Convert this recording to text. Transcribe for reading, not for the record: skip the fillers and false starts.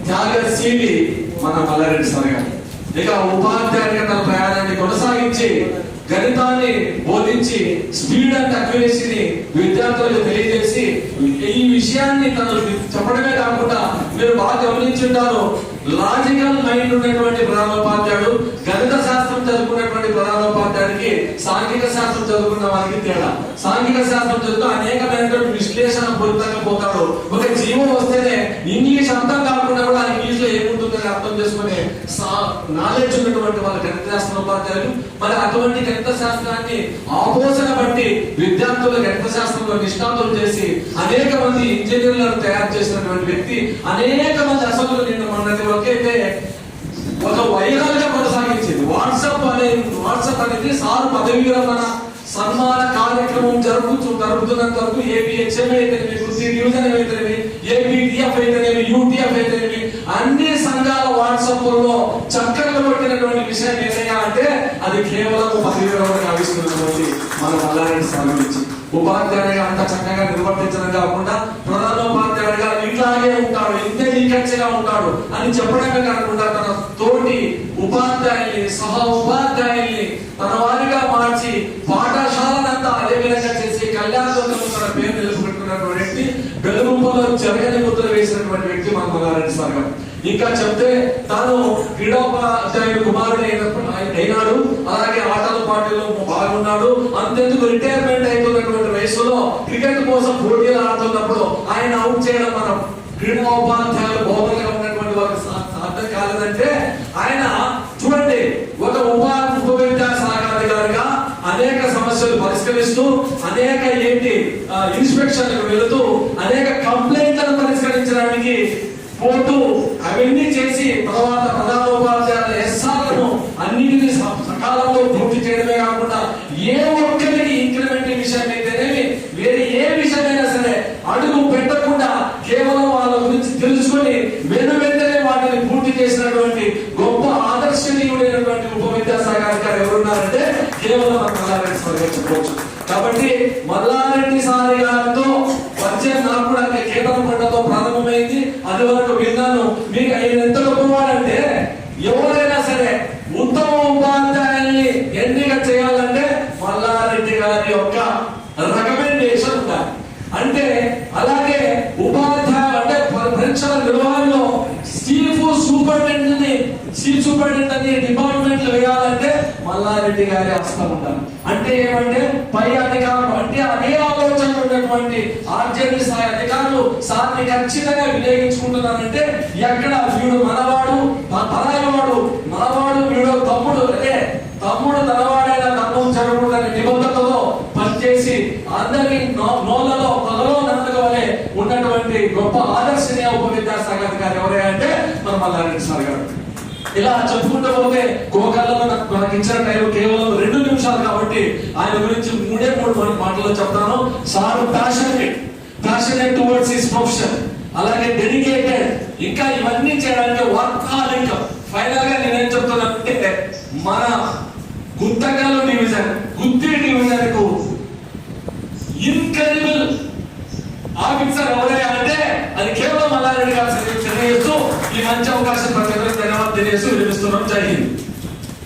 త్యాగశీలి మన మల్లారెడ్డి సార్ గారు. ఇక ఉపాధ్యాయుడిగా తన ప్రయాణాన్ని కొనసాగించి గణితాన్ని బోధించి స్పీడ్ అండ్ అక్యురసీని విద్యార్థులకు తెలియజేసి ఈ విషయాన్ని తను చెప్పడమే కాకుండా మీరు బాగా గమనించుంటారు, లాజికల్ మైండ్ ఉన్నటువంటి ప్రధానోపాధ్యాయుడు గణిత శాస్త్రం చదువుకున్నటువంటి ప్రధానోపాధ్యాయుడికి సాంఘిక శాస్త్రం చదువుకున్న వారికి తేడా. సాంఘిక శాస్త్రం చదువుతూ అనేకమైనటువంటి విశ్లేషణ పూరితంగా పోతాడు. ఒక జీవం వస్తేనే ఇంగ్లీష్ అర్థం కాకుండా కూడా ఇంగ్లీష్ లో ఏముంటుందని అర్థం చేసుకునే నాలెడ్జ్ ఉన్నటువంటి వాళ్ళ గణిత శాస్త్రోపాధ్యాయులు. మరి అటువంటి గణిత శాస్త్రాన్ని ఆపోసన బట్టి విద్యార్థుల గణిత శాస్త్రంలో నిష్ణాతులు చేసి అనేక మంది ఇంజనీర్లను తయారు చేసినటువంటి వ్యక్తి. అనేక మంది అసలు నిన్న మొన్నటి వరకైతే ఒక వైరల్ గా కొనసాగించింది వాట్సాప్ అనేది సార్ పదవీ విరమణ సన్మాన కార్యక్రమం జరుగుతున్నంత వరకు ఏపీహెచ్ఎం అయితేనేమి, కృషి డివిజన్ అయితేనేమి, ఏపీటీఎఫ్ అయితేనేమి, యూటీఎఫ్ అయితేనేమి అన్ని సంఘాల వాట్సాప్ లో చక్కర్లు కొట్టినటువంటి విషయం ఏదైనా అంటే అది కేవలం పదవీ విరమణ కావిస్తున్నటువంటి మన మల్లారెడ్డి సార్ గురించి. ఉపాధ్యాయుడిగా అంత చక్కగా నిర్వర్తించడం కాకుండా ప్రధానోపాధ్యాయుడిగా ఇట్లాగే ఉంటాడు, ఇంతే నీకచ్చగా ఉంటాడు అని చెప్పడమే కాకుండా తన తోటి ఉపాధ్యాయుల్ని సహా ఉపాధ్యాయుల్ని తన వారిగా మార్చి పాఠశాలనంతా అదే విధంగా చేసి కళ్యాణదుర్గంలో తన పేరు నిలుపుకుంటున్నటువంటి వ్యక్తి, వెలుగుంపలో జరగని ముద్ర వేసినటువంటి వ్యక్తి మన మల్లారెడ్డి సార్ గారు. ఇంకా చెప్తే తాను క్రీడోపాధ్యాయుడు కుమారుడు అయినాడు, అలాగే ఆటల పార్టీలో పాల్గొన్నాడు. అంతెందుకు రిటైర్మెంట్ అయిపోయినటువంటి వయసులో క్రికెట్ కోసం పోటీలు ఆడుతున్నప్పుడు ఆయన అవుట్ చేయడం మనం క్రీడోపాధ్యాయులు బోధనగా ఉన్నటువంటి వాళ్ళకి అర్థం కాలేదంటే ఆయన చూడండి ఒక ఉప విద్యాశాఖాధికారిగా అనేక సమస్యలు పరిష్కరిస్తూ అనేక ఇన్స్పెక్షన్లకు వెళుతూ అనేక కంప్లైంట్లను పరిష్కరించడానికి పోతూ అవన్నీ చేసి తర్వాత ప్రధానోపాధ్యాయుల ఎస్ఆర్లను అన్నింటినీ సకాలంలో పూర్తి చేయడమే కాకుండా ఏ ఒక్కరికి ఇంక్రిమెంట్ విషయం అయితేనేమి వేరే ఏ విషయమైనా సరే అడుగు పెట్టకుండా కేవలం వాళ్ళ గురించి తెలుసుకొని వెంటనే వాటిని పూర్తి చేసినటువంటి గొప్ప ఆదర్శనీయుడైనటువంటి ఉప విద్యాశాఖ అధికారి ఎవరున్నారంటే కేవలం మన మల్లారెడ్డి సార్ గారు చెప్పవచ్చు. కాబట్టి మల్లారెడ్డి సార్ గారితో పరిచయం నాకు కూడా కేంద్రపడ్డతో ప్రారంభమైంది. అది వరకు విన్నాను. మీకు ఆయన ఎంత గొప్పవాడంటే ఎవరైనా సరే ఉత్తమ ఉపాధ్యాయుల్ని ఎన్నిక చేయాలంటే మల్లారెడ్డి గారి యొక్క రికమెండేషన్ ఉండాలి. అంటే అలాగే ఉపాధ్యాయులు అంటే పరీక్షల నిర్వహణలో చీఫ్ సూపరింటెండెంట్ అని డిపార్ట్మెంట్లు వేయాలంటే మల్లారెడ్డి గారి హస్తం ఉండాలి. అంటే ఏమంటే పై అధికారులు అంటే అదే ఆలోచనలు ఉన్నటువంటి ఆర్జేడీ స్థాయి అధికారులు సార్ని ఖచ్చితంగా వినియోగించుకుంటున్నారంటే ఎక్కడ వీడు మనవాడు పరాయవాడు మనవాడు వీడు తమ్ముడు అదే తమ్ముడు తనవాడైన తమ్ముడు జరగకూడని నిబంధనతో పనిచేసి అందరి నోళ్ళలో పొలలో నందుకోలే ఉన్నటువంటి గొప్ప ఆదర్శనీయ ఉప విద్యాశాఖ అధికారి ఎవరే అంటే మన మల్లారెడ్డి సార్ గారు. ఇలా చెప్పుకుంటూ పోతే గోకాలలో నాకు ఇచ్చిన టైం కేవలం 2 నిమిషాలు కాబట్టి ఆయన గురించి 3 మాటల్లో చెప్తాను. Sir passionate towards his profession, అలాగే డెడికేటెడ్, ఇంకా ఇవన్నీ చేయడానికి వర్కాలిక్. ఫైనల్ గా నేనేం చెప్తున్నానంటే మన గుంతకల్ డివిజన్ గుత్తి డివిజన్ కు ఇన్క్రెడిబుల్ ఆఫీసర్ ఎవరైనా అంటే అది కేవలం మల్లారెడ్డి గారు తెలియజేస్తూ ఈ మంచి అవకాశం ప్రతి ఒక్కరికి ధన్యవాదాలు తెలియజేస్తూ వినిపిస్తున్నాం. జై హింద్.